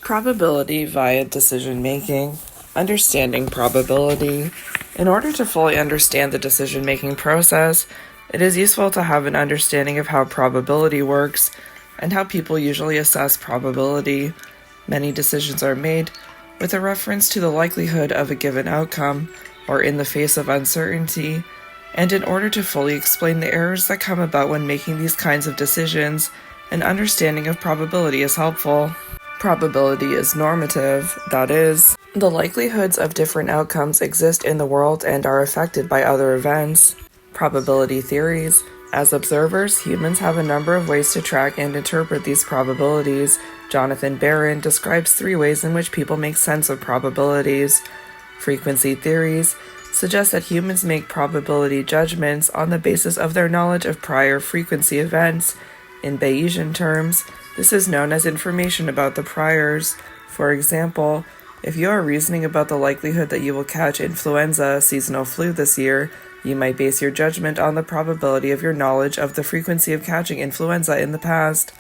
Probability via decision making. Understanding probability. In order to fully understand the decision-making process, it is useful to have an understanding of how probability works and how people usually assess probability. Many decisions are made with a reference to the likelihood of a given outcome or in the face of uncertainty, and in order to fully explain the errors that come about when making these kinds of decisions, an understanding of probability is helpful. Probability is normative, that is, the likelihoods of different outcomes exist in the world and are affected by other events. Probability theories. As observers, humans have a number of ways to track and interpret these probabilities. Jonathan Barron describes 3 ways in which people make sense of probabilities. Frequency theories suggest that humans make probability judgments on the basis of their knowledge of prior frequency events. In Bayesian terms, this is known as information about the priors. For example, if you are reasoning about the likelihood that you will catch influenza, seasonal flu this year, you might base your judgment on the probability of your knowledge of the frequency of catching influenza in the past.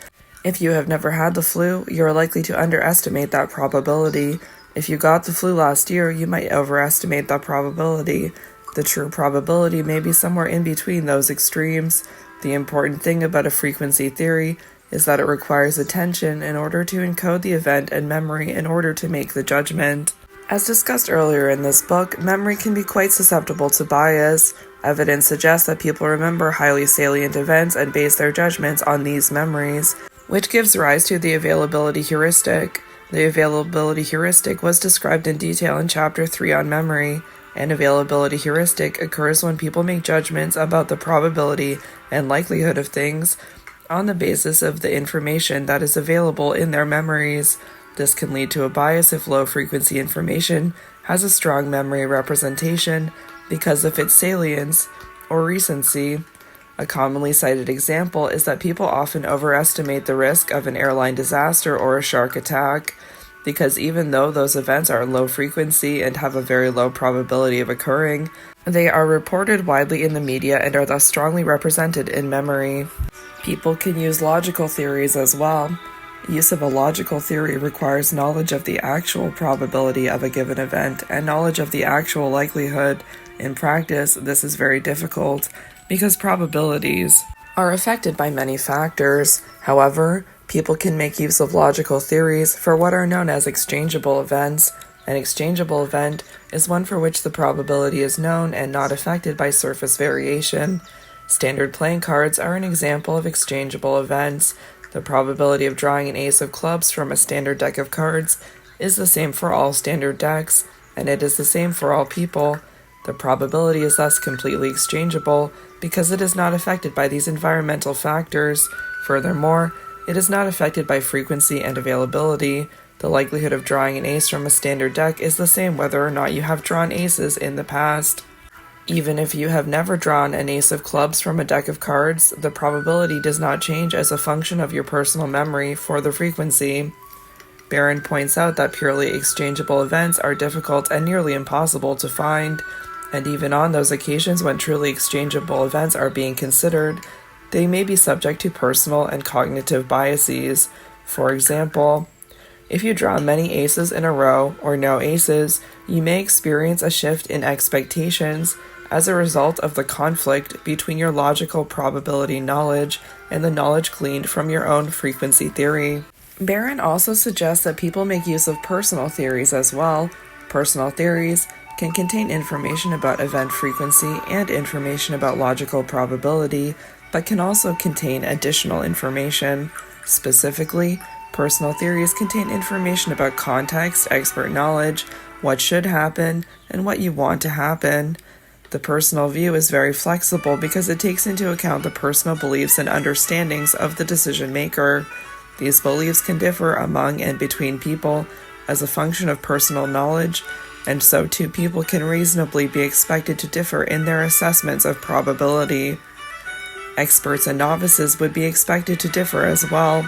If you have never had the flu, you are likely to underestimate that probability. If you got the flu last year, you might overestimate that probability. The true probability may be somewhere in between those extremes. The important thing about a frequency theory is that it requires attention in order to encode the event and memory in order to make the judgment. As discussed earlier in this book, memory can be quite susceptible to bias. Evidence suggests that people remember highly salient events and base their judgments on these memories, which gives rise to the availability heuristic. The availability heuristic was described in detail in Chapter 3 on memory. An availability heuristic occurs when people make judgments about the probability and likelihood of things on the basis of the information that is available in their memories. This can lead to a bias if low-frequency information has a strong memory representation because of its salience or recency. A commonly cited example is that people often overestimate the risk of an airline disaster or a shark attack, because even though those events are low frequency and have a very low probability of occurring, they are reported widely in the media and are thus strongly represented in memory. People can use logical theories as well. Use of a logical theory requires knowledge of the actual probability of a given event and knowledge of the actual likelihood. In practice, this is very difficult because probabilities are affected by many factors. However, people can make use of logical theories for what are known as exchangeable events. An exchangeable event is one for which the probability is known and not affected by surface variation. Standard playing cards are an example of exchangeable events. The probability of drawing an ace of clubs from a standard deck of cards is the same for all standard decks, and it is the same for all people. The probability is thus completely exchangeable because it is not affected by these environmental factors. Furthermore, it is not affected by frequency and availability. The likelihood of drawing an ace from a standard deck is the same whether or not you have drawn aces in the past. Even if you have never drawn an ace of clubs from a deck of cards, the probability does not change as a function of your personal memory for the frequency. Barron points out that purely exchangeable events are difficult and nearly impossible to find, and even on those occasions when truly exchangeable events are being considered, they may be subject to personal and cognitive biases. For example, if you draw many aces in a row or no aces, you may experience a shift in expectations as a result of the conflict between your logical probability knowledge and the knowledge gleaned from your own frequency theory. Barron also suggests that people make use of personal theories as well. Personal theories can contain information about event frequency and information about logical probability, but can also contain additional information. Specifically, personal theories contain information about context, expert knowledge, what should happen, and what you want to happen. The personal view is very flexible because it takes into account the personal beliefs and understandings of the decision maker. These beliefs can differ among and between people as a function of personal knowledge, and so two people can reasonably be expected to differ in their assessments of probability. Experts and novices would be expected to differ as well.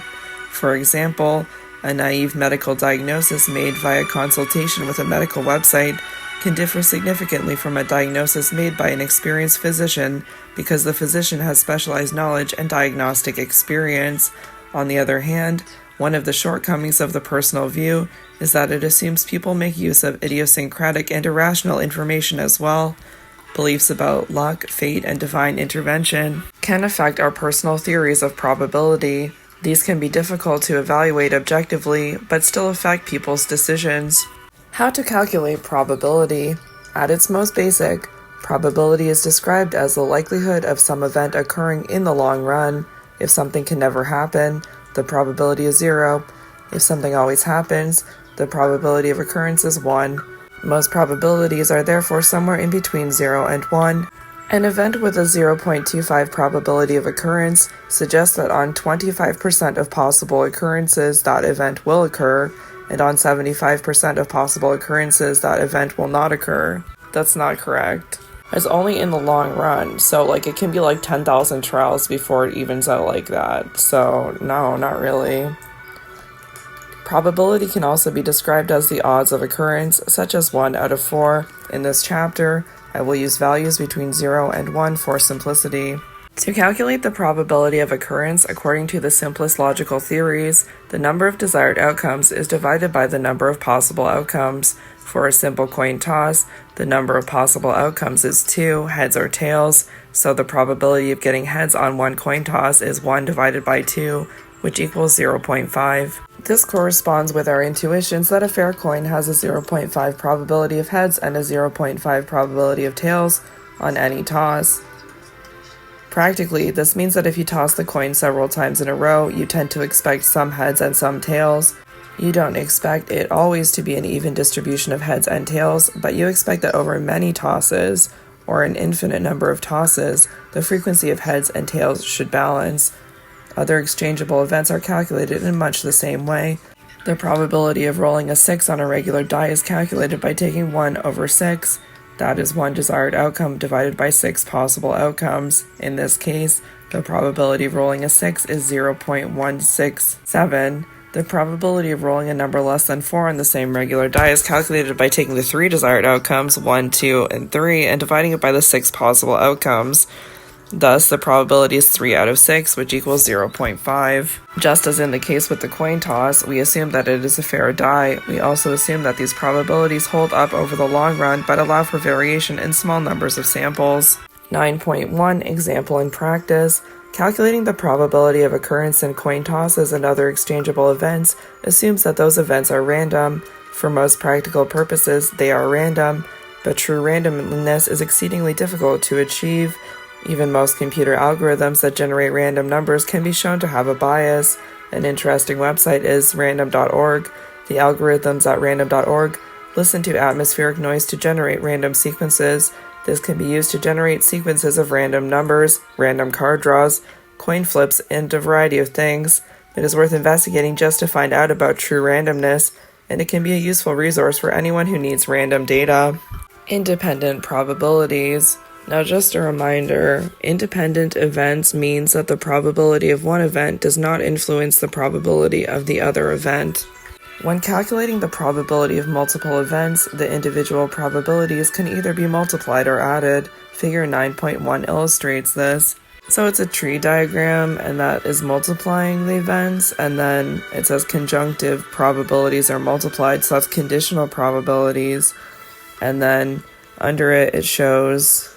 For example, a naive medical diagnosis made via consultation with a medical website can differ significantly from a diagnosis made by an experienced physician because the physician has specialized knowledge and diagnostic experience. On the other hand, One of the shortcomings of the personal view is that it assumes people make use of idiosyncratic and irrational information as well. Beliefs about luck, fate, and divine intervention can affect our personal theories of probability. These can be difficult to evaluate objectively, but still affect people's decisions. How to calculate probability? At its most basic, probability is described as the likelihood of some event occurring in the long run. If something can never happen, the probability is 0. If something always happens, the probability of occurrence is 1. Most probabilities are therefore somewhere in between 0 and 1. An event with a 0.25 probability of occurrence suggests that on 25% of possible occurrences that event will occur, and on 75% of possible occurrences that event will not occur. That's not correct. It's only in the long run, so it can be 10,000 trials before it evens out like that. So no, not really. Probability can also be described as the odds of occurrence, such as 1 out of 4. In this chapter, I will use values between 0 and 1 for simplicity. To calculate the probability of occurrence according to the simplest logical theories, the number of desired outcomes is divided by the number of possible outcomes. For a simple coin toss, the number of possible outcomes is 2, heads or tails, so the probability of getting heads on one coin toss is 1 divided by 2, which equals 0.5. This corresponds with our intuitions that a fair coin has a 0.5 probability of heads and a 0.5 probability of tails on any toss. Practically, this means that if you toss the coin several times in a row, you tend to expect some heads and some tails. You don't expect it always to be an even distribution of heads and tails, but you expect that over many tosses, or an infinite number of tosses, the frequency of heads and tails should balance. Other exchangeable events are calculated in much the same way. The probability of rolling a 6 on a regular die is calculated by taking 1 over 6. That is one desired outcome divided by 6 possible outcomes. In this case, the probability of rolling a 6 is 0.167. The probability of rolling a number less than 4 on the same regular die is calculated by taking the 3 desired outcomes, 1, 2, and 3, and dividing it by the 6 possible outcomes. Thus, the probability is 3 out of 6, which equals 0.5. Just as in the case with the coin toss, we assume that it is a fair die. We also assume that these probabilities hold up over the long run, but allow for variation in small numbers of samples. 9.1 Example in practice. Calculating the probability of occurrence in coin tosses and other exchangeable events assumes that those events are random. For most practical purposes, they are random, but true randomness is exceedingly difficult to achieve. Even most computer algorithms that generate random numbers can be shown to have a bias. An interesting website is random.org. The algorithms at random.org listen to atmospheric noise to generate random sequences. This can be used to generate sequences of random numbers, random card draws, coin flips, and a variety of things. It is worth investigating just to find out about true randomness, and it can be a useful resource for anyone who needs random data. Independent probabilities. Now just a reminder, independent events means that the probability of one event does not influence the probability of the other event. When calculating the probability of multiple events, the individual probabilities can either be multiplied or added. Figure 9.1 illustrates this. So it's a tree diagram, and that is multiplying the events, and then it says conjunctive probabilities are multiplied, so that's conditional probabilities, and then under it, it shows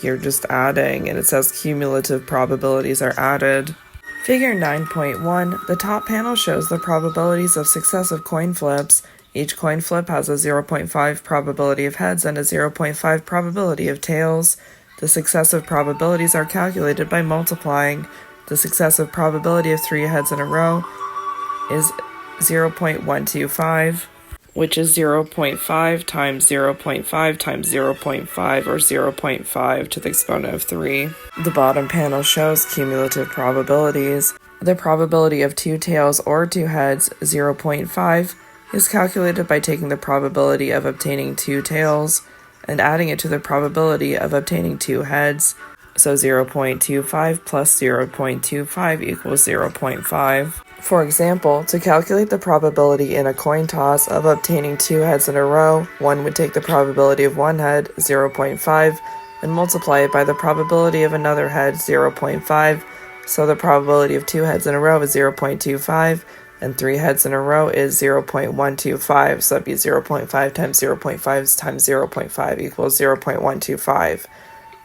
you're just adding, and it says cumulative probabilities are added. Figure 9.1, the top panel shows the probabilities of successive coin flips. Each coin flip has a 0.5 probability of heads and a 0.5 probability of tails. The successive probabilities are calculated by multiplying. The successive probability of 3 heads in a row is 0.125. which is 0.5 times 0.5 times 0.5, or 0.5 to the exponent of 3. The bottom panel shows cumulative probabilities. The probability of 2 tails or 2 heads, 0.5, is calculated by taking the probability of obtaining 2 tails and adding it to the probability of obtaining 2 heads. So 0.25 plus 0.25 equals 0.5. For example, to calculate the probability in a coin toss of obtaining 2 heads in a row, one would take the probability of 1 head, 0.5, and multiply it by the probability of another head, 0.5, so the probability of 2 heads in a row is 0.25, and 3 heads in a row is 0.125, so that'd be 0.5 times 0.5 times 0.5 equals 0.125.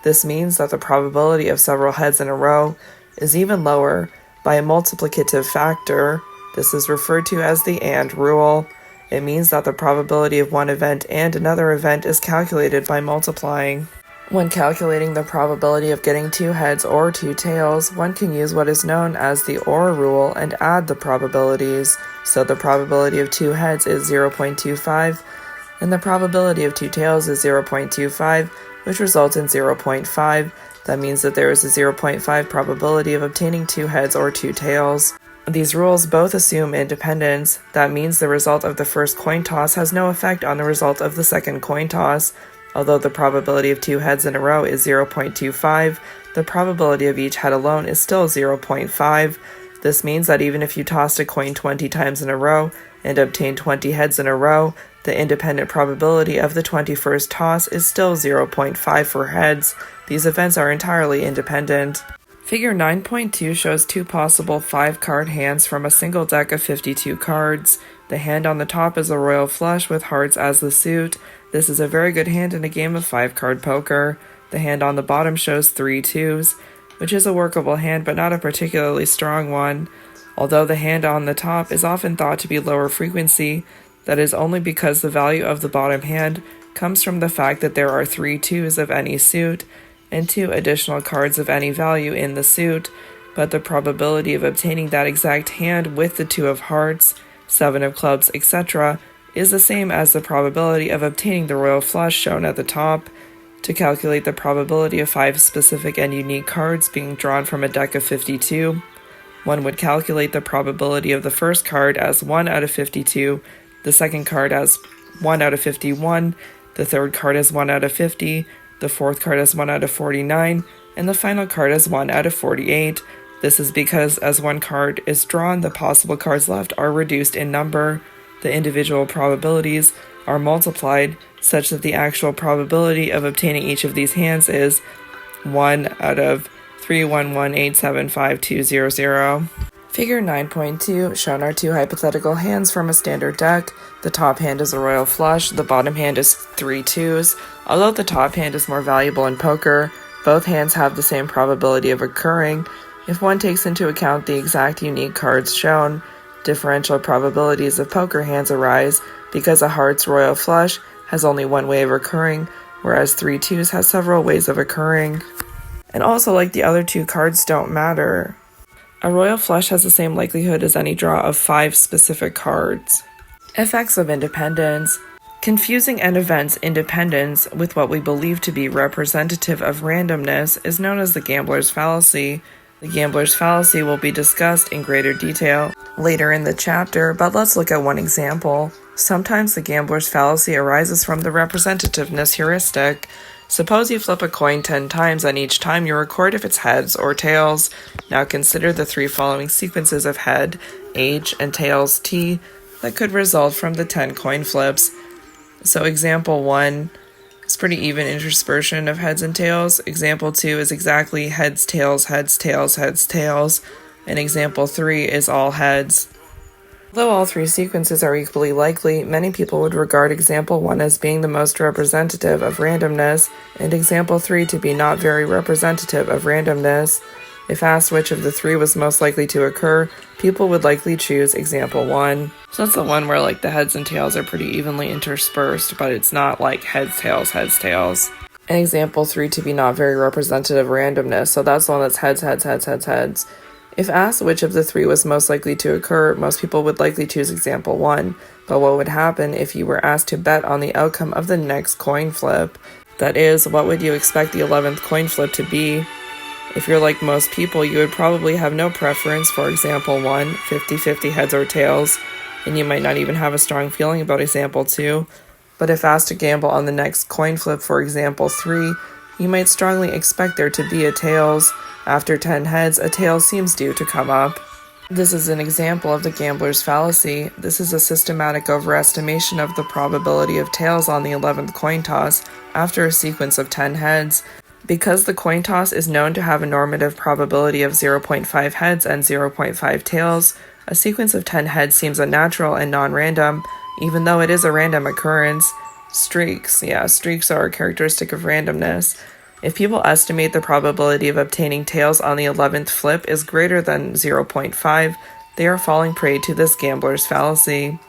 This means that the probability of several heads in a row is even lower by a multiplicative factor. This is referred to as the AND rule. It means that the probability of one event and another event is calculated by multiplying. When calculating the probability of getting 2 heads or 2 tails, one can use what is known as the OR rule and add the probabilities. So the probability of 2 heads is 0.25, and the probability of 2 tails is 0.25, which results in 0.5. That means that there is a 0.5 probability of obtaining 2 heads or 2 tails. These rules both assume independence. That means the result of the first coin toss has no effect on the result of the second coin toss. Although the probability of 2 heads in a row is 0.25, the probability of each head alone is still 0.5. This means that even if you tossed a coin 20 times in a row and obtained 20 heads in a row, the independent probability of the 21st toss is still 0.5 for heads. These events are entirely independent. Figure 9.2 shows 2 possible 5-card hands from a single deck of 52 cards. The hand on the top is a royal flush with hearts as the suit. This is a very good hand in a game of 5-card poker. The hand on the bottom shows 3 2s, which is a workable hand but not a particularly strong one. Although the hand on the top is often thought to be lower frequency, that is only because the value of the bottom hand comes from the fact that there are 3 2s of any suit and 2 additional cards of any value in the suit, but the probability of obtaining that exact hand with the 2 of hearts, 7 of clubs, etc., is the same as the probability of obtaining the royal flush shown at the top. To calculate the probability of 5 specific and unique cards being drawn from a deck of 52, one would calculate the probability of the first card as 1 out of 52, the second card as 1 out of 51, the third card as 1 out of 50, the fourth card as 1 out of 49, and the final card as 1 out of 48. This is because as one card is drawn, the possible cards left are reduced in number. The individual probabilities are multiplied such that the actual probability of obtaining each of these hands is 1 out of 311875200. Figure 9.2, shown are 2 hypothetical hands from a standard deck. The top hand is a royal flush, the bottom hand is 3 2s. Although the top hand is more valuable in poker, both hands have the same probability of occurring. If one takes into account the exact unique cards shown, differential probabilities of poker hands arise because a hearts royal flush has only one way of occurring, whereas 3 2s has several ways of occurring. And also, like the other 2 cards don't matter. A royal flush has the same likelihood as any draw of 5 specific cards. Effects of independence. Confusing an event's independence with what we believe to be representative of randomness is known as the gambler's fallacy. The gambler's fallacy will be discussed in greater detail later in the chapter, but let's look at one example. Sometimes the gambler's fallacy arises from the representativeness heuristic. Suppose you flip a coin 10 times and each time you record if it's heads or tails. Now consider the 3 following sequences of head, H, and tails, T, that could result from the 10 coin flips. So example 1 is pretty even interspersion of heads and tails. Example 2 is exactly heads, tails, heads, tails, heads, tails. And example 3 is all heads. Although all 3 sequences are equally likely, many people would regard example 1 as being the most representative of randomness, and example 3 to be not very representative of randomness. If asked which of the 3 was most likely to occur, people would likely choose example 1. So that's the one where the heads and tails are pretty evenly interspersed, but it's not like heads, tails, heads, tails. And example 3 to be not very representative of randomness, so that's the one that's heads, heads, heads, heads, heads. If asked which of the 3 was most likely to occur, most people would likely choose example 1. But what would happen if you were asked to bet on the outcome of the next coin flip? That is, what would you expect the 11th coin flip to be? If you're like most people, you would probably have no preference for example 1, 50-50 heads or tails, and you might not even have a strong feeling about example 2. But if asked to gamble on the next coin flip for example 3, you might strongly expect there to be a tails. After 10 heads, a tail seems due to come up. This is an example of the gambler's fallacy. This is a systematic overestimation of the probability of tails on the 11th coin toss after a sequence of 10 heads. Because the coin toss is known to have a normative probability of 0.5 heads and 0.5 tails, A sequence of 10 heads seems unnatural and non-random, even though it is a random occurrence. Streaks are a characteristic of randomness. If people estimate the probability of obtaining tails on the 11th flip is greater than 0.5, they are falling prey to this gambler's fallacy.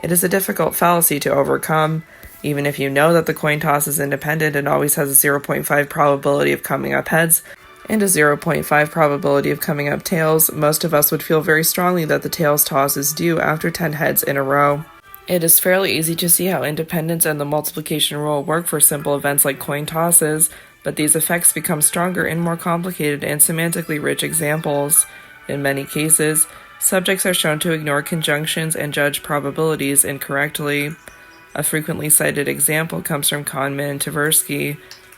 It is a difficult fallacy to overcome. Even if you know that the coin toss is independent and always has a 0.5 probability of coming up heads and a 0.5 probability of coming up tails, most of us would feel very strongly that the tails toss is due after 10 heads in a row. It is fairly easy to see how independence and the multiplication rule work for simple events like coin tosses, but these effects become stronger in more complicated and semantically rich examples. In many cases, subjects are shown to ignore conjunctions and judge probabilities incorrectly. A frequently cited example comes from Kahneman and Tversky,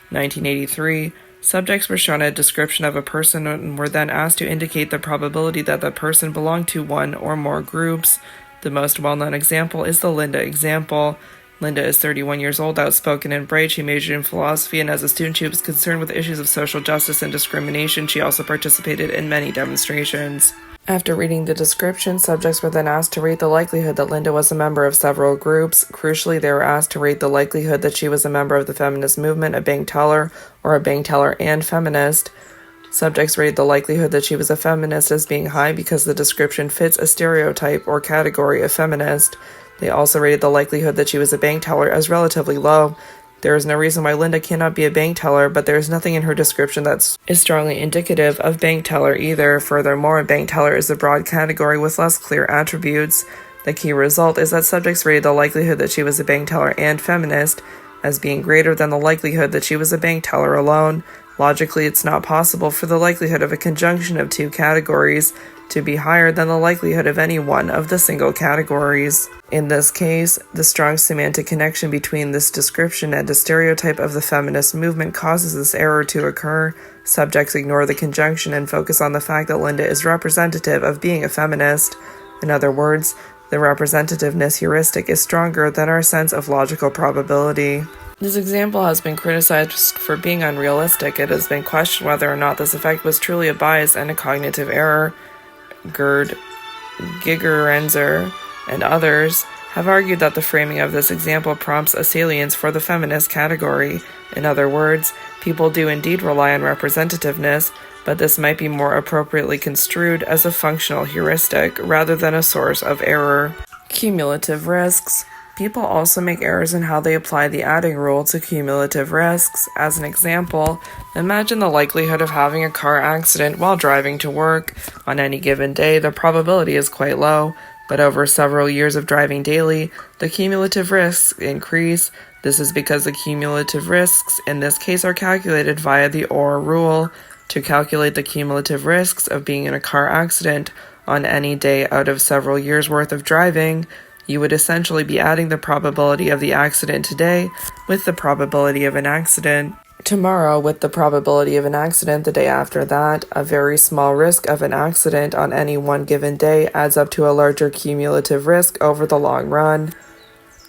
1983. Subjects were shown a description of a person and were then asked to indicate the probability that the person belonged to one or more groups. The most well-known example is the Linda example. Linda is 31 years old, outspoken and bright. She majored in philosophy, and as a student she was concerned with issues of social justice and discrimination. She also participated in many demonstrations. After reading the description, subjects were then asked to rate the likelihood that Linda was a member of several groups. Crucially, they were asked to rate the likelihood that she was a member of the feminist movement, a bank teller, or a bank teller and feminist. Subjects rated the likelihood that she was a feminist as being high because the description fits a stereotype or category of feminist. They also rated the likelihood that she was a bank teller as relatively low. There is no reason why Linda cannot be a bank teller, but there is nothing in her description that is strongly indicative of bank teller either. Furthermore, a bank teller is a broad category with less clear attributes. The key result is that subjects rated the likelihood that she was a bank teller and feminist as being greater than the likelihood that she was a bank teller alone. Logically, it's not possible for the likelihood of a conjunction of two categories to be higher than the likelihood of any one of the single categories. In this case, the strong semantic connection between this description and a stereotype of the feminist movement causes this error to occur. Subjects ignore the conjunction and focus on the fact that Linda is representative of being a feminist. In other words, the representativeness heuristic is stronger than our sense of logical probability. This example has been criticized for being unrealistic. It has been questioned whether or not this effect was truly a bias and a cognitive error. Gerd, Gigerenzer, and others have argued that the framing of this example prompts a salience for the feminist category. In other words, people do indeed rely on representativeness, but this might be more appropriately construed as a functional heuristic rather than a source of error. Cumulative risks. People also make errors in how they apply the adding rule to cumulative risks. As an example, imagine the likelihood of having a car accident while driving to work. On any given day, the probability is quite low, but over several years of driving daily, the cumulative risks increase. This is because the cumulative risks in this case are calculated via the OR rule. To calculate the cumulative risks of being in a car accident on any day out of several years' worth of driving, you would essentially be adding the probability of the accident today with the probability of an accident tomorrow with the probability of an accident the day after that. A very small risk of an accident on any one given day adds up to a larger cumulative risk over the long run.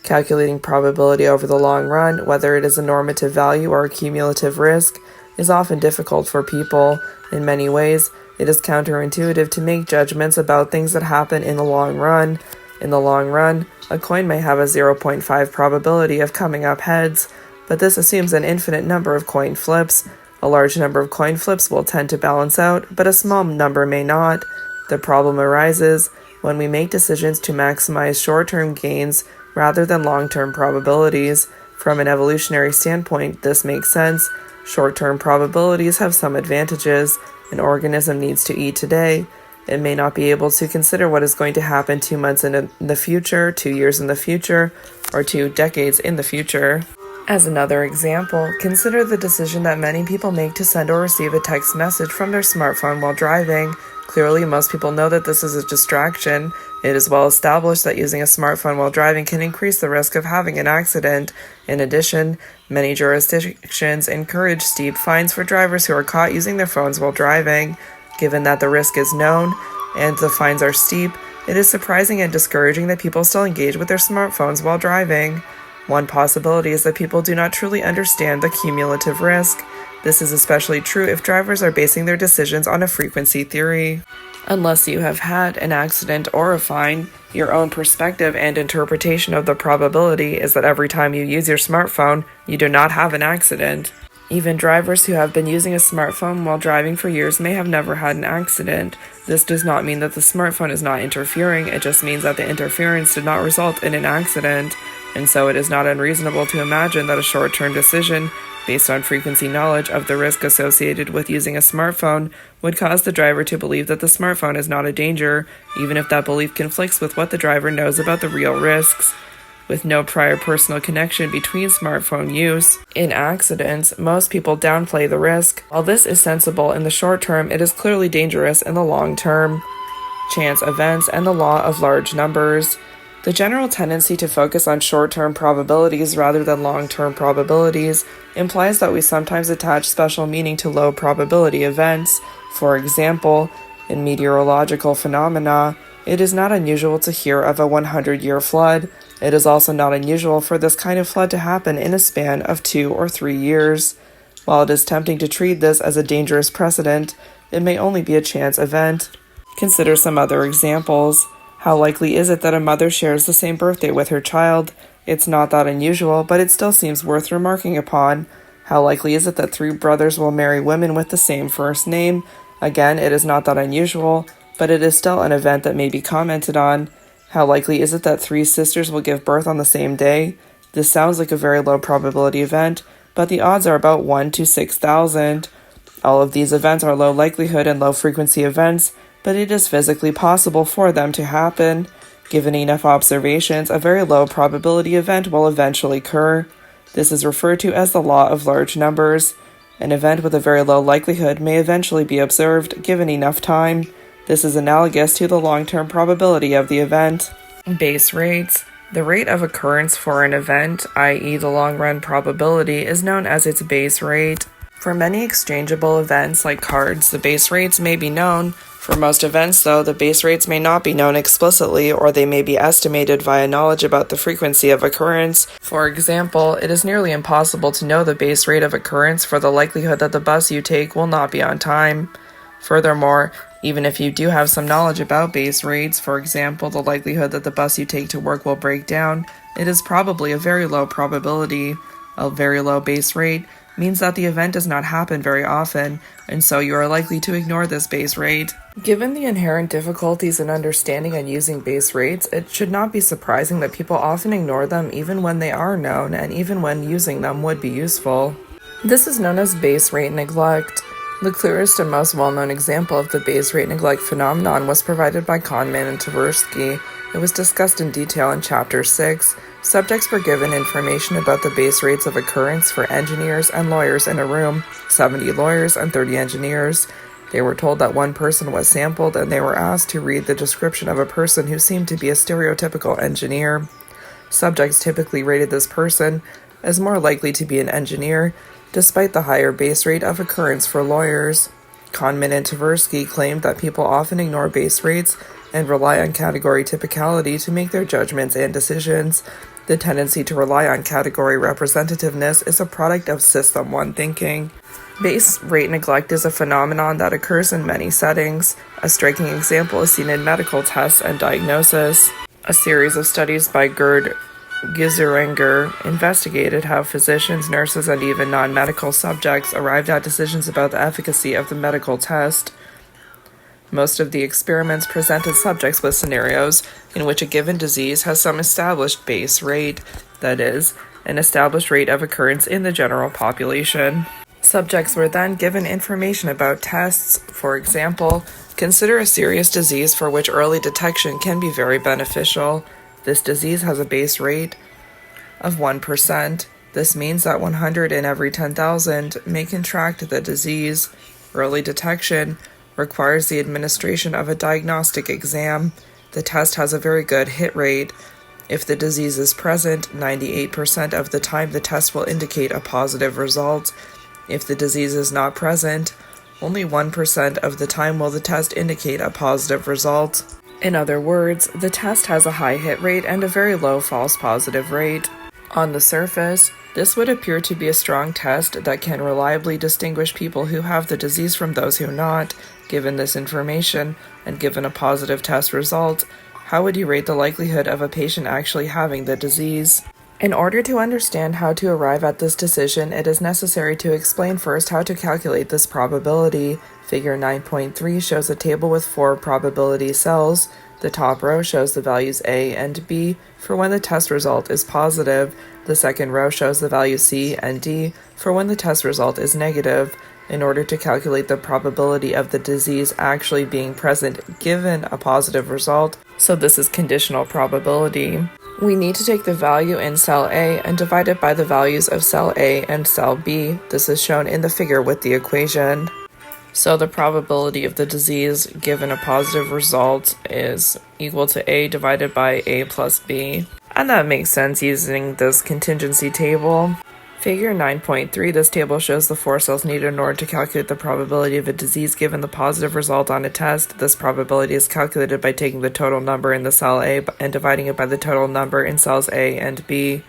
Calculating probability over the long run, whether it is a normative value or a cumulative risk, is often difficult for people. In many ways, it is counterintuitive to make judgments about things that happen in the long run. In the long run, a coin may have a 0.5 probability of coming up heads, but this assumes an infinite number of coin flips. A large number of coin flips will tend to balance out, but a small number may not. The problem arises when we make decisions to maximize short-term gains rather than long-term probabilities. From an evolutionary standpoint, this makes sense. Short-term probabilities have some advantages. An organism needs to eat today. It may not be able to consider what is going to happen 2 months in the future, 2 years in the future, or 2 decades in the future. As another example, consider the decision that many people make to send or receive a text message from their smartphone while driving. Clearly, most people know that this is a distraction. It is well established that using a smartphone while driving can increase the risk of having an accident. In addition, many jurisdictions encourage steep fines for drivers who are caught using their phones while driving. Given that the risk is known and the fines are steep, it is surprising and discouraging that people still engage with their smartphones while driving. One possibility is that people do not truly understand the cumulative risk. This is especially true if drivers are basing their decisions on a frequency theory. Unless you have had an accident or a fine, your own perspective and interpretation of the probability is that every time you use your smartphone, you do not have an accident. Even drivers who have been using a smartphone while driving for years may have never had an accident. This does not mean that the smartphone is not interfering, it just means that the interference did not result in an accident. And so it is not unreasonable to imagine that a short-term decision based on frequency knowledge of the risk associated with using a smartphone would cause the driver to believe that the smartphone is not a danger, even if that belief conflicts with what the driver knows about the real risks. With no prior personal connection between smartphone use in accidents, most people downplay the risk. While this is sensible in the short term, it is clearly dangerous in the long term. Chance events and the law of large numbers. The general tendency to focus on short-term probabilities rather than long-term probabilities implies that we sometimes attach special meaning to low probability events. For example, in meteorological phenomena, it is not unusual to hear of a 100-year flood. It is also not unusual for this kind of flood to happen in a span of 2 or 3 years. While it is tempting to treat this as a dangerous precedent, it may only be a chance event. Consider some other examples. How likely is it that a mother shares the same birthday with her child? It's not that unusual, but it still seems worth remarking upon. How likely is it that 3 brothers will marry women with the same first name? Again, it is not that unusual, but it is still an event that may be commented on. How likely is it that 3 sisters will give birth on the same day? This sounds like a very low probability event, but the odds are about 1 to 6,000. All of these events are low likelihood and low frequency events, but it is physically possible for them to happen. Given enough observations, a very low probability event will eventually occur. This is referred to as the law of large numbers. An event with a very low likelihood may eventually be observed given enough time. This is analogous to the long-term probability of the event. Base rates. The rate of occurrence for an event, i.e. the long-run probability, is known as its base rate. For many exchangeable events like cards, the base rates may be known. For most events, though, the base rates may not be known explicitly, or they may be estimated via knowledge about the frequency of occurrence. For example, it is nearly impossible to know the base rate of occurrence for the likelihood that the bus you take will not be on time. Furthermore, even if you do have some knowledge about base rates, for example, the likelihood that the bus you take to work will break down, it is probably a very low probability. A very low base rate means that the event does not happen very often, and so you are likely to ignore this base rate. Given the inherent difficulties in understanding and using base rates, it should not be surprising that people often ignore them even when they are known and even when using them would be useful. This is known as base rate neglect. The clearest and most well-known example of the base rate neglect phenomenon was provided by Kahneman and Tversky. It was discussed in detail in Chapter 6. Subjects were given information about the base rates of occurrence for engineers and lawyers in a room, 70 lawyers and 30 engineers. They were told that one person was sampled, and they were asked to read the description of a person who seemed to be a stereotypical engineer. Subjects typically rated this person as more likely to be an engineer, despite the higher base rate of occurrence for lawyers. Kahneman and Tversky claimed that people often ignore base rates and rely on category typicality to make their judgments and decisions. The tendency to rely on category representativeness is a product of System 1 thinking. Base rate neglect is a phenomenon that occurs in many settings. A striking example is seen in medical tests and diagnosis. A series of studies by Gerd Gizeringer investigated how physicians, nurses, and even non-medical subjects arrived at decisions about the efficacy of the medical test. Most of the experiments presented subjects with scenarios in which a given disease has some established base rate, that is, an established rate of occurrence in the general population. Subjects were then given information about tests. For example, consider a serious disease for which early detection can be very beneficial. This disease has a base rate of 1%. This means that 100 in every 10,000 may contract the disease. Early detection requires the administration of a diagnostic exam. The test has a very good hit rate. If the disease is present, 98% of the time the test will indicate a positive result. If the disease is not present, only 1% of the time will the test indicate a positive result. In other words, the test has a high hit rate and a very low false positive rate. On the surface, This would appear to be a strong test that can reliably distinguish people who have the disease from those who not. Given this information, and given a positive test result, how would you rate the likelihood of a patient actually having the disease? In order to understand how to arrive at this decision, it is necessary to explain first how to calculate this probability. Figure 9.3 shows a table with 4 probability cells. The top row shows the values A and B for when the test result is positive. The second row shows the values C and D for when the test result is negative. In order to calculate the probability of the disease actually being present given a positive result, so this is conditional probability, we need to take the value in cell A and divide it by the values of cell A and cell B. This is shown in the figure with the equation. So the probability of the disease given a positive result is equal to A divided by A plus B. And that makes sense using this contingency table. Figure 9.3, this table shows the 4 cells needed in order to calculate the probability of a disease given the positive result on a test. This probability is calculated by taking the total number in the cell A and dividing it by the total number in cells A and B.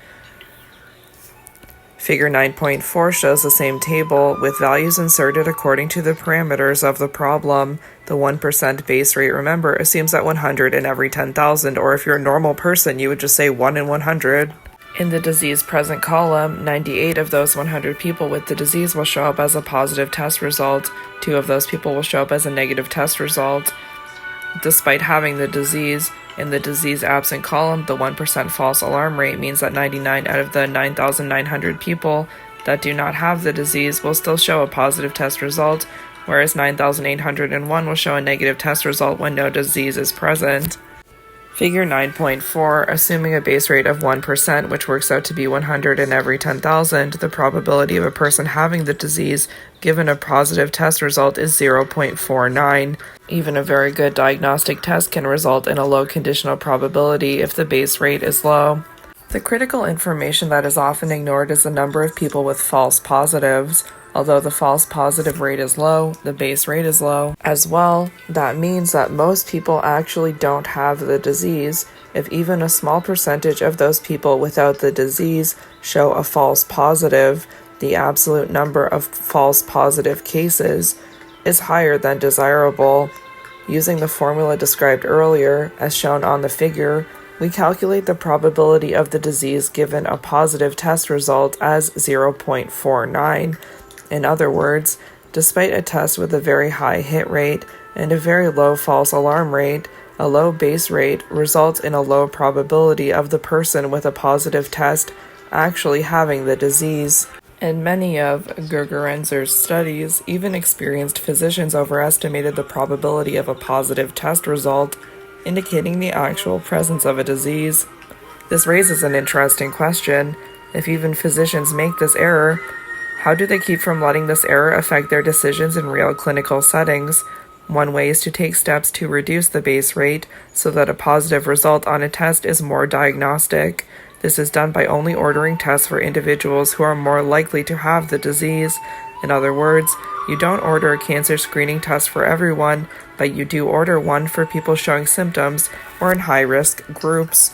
Figure 9.4 shows the same table with values inserted according to the parameters of the problem. The 1% base rate, remember, assumes that 100 in every 10,000, or if you're a normal person, you would just say 1 in 100. In the disease present column, 98 of those 100 people with the disease will show up as a positive test result. 2 of those people will show up as a negative test result. Despite having the disease, in the disease absent column, the 1% false alarm rate means that 99 out of the 9,900 people that do not have the disease will still show a positive test result, whereas 9,801 will show a negative test result when no disease is present. Figure 9.4, assuming a base rate of 1%, which works out to be 100 in every 10,000, the probability of a person having the disease given a positive test result is 0.49. Even a very good diagnostic test can result in a low conditional probability if the base rate is low. The critical information that is often ignored is the number of people with false positives. Although the false positive rate is low, the base rate is low as well. That means that most people actually don't have the disease. If even a small percentage of those people without the disease show a false positive, the absolute number of false positive cases is higher than desirable. Using the formula described earlier, as shown on the figure, we calculate the probability of the disease given a positive test result as 0.49. In other words, despite a test with a very high hit rate and a very low false alarm rate, a low base rate results in a low probability of the person with a positive test actually having the disease. In many of Gergerenzer's studies, even experienced physicians overestimated the probability of a positive test result, indicating the actual presence of a disease. This raises an interesting question. If even physicians make this error, how do they keep from letting this error affect their decisions in real clinical settings? One way is to take steps to reduce the base rate so that a positive result on a test is more diagnostic. This is done by only ordering tests for individuals who are more likely to have the disease. In other words, you don't order a cancer screening test for everyone, but you do order one for people showing symptoms or in high-risk groups.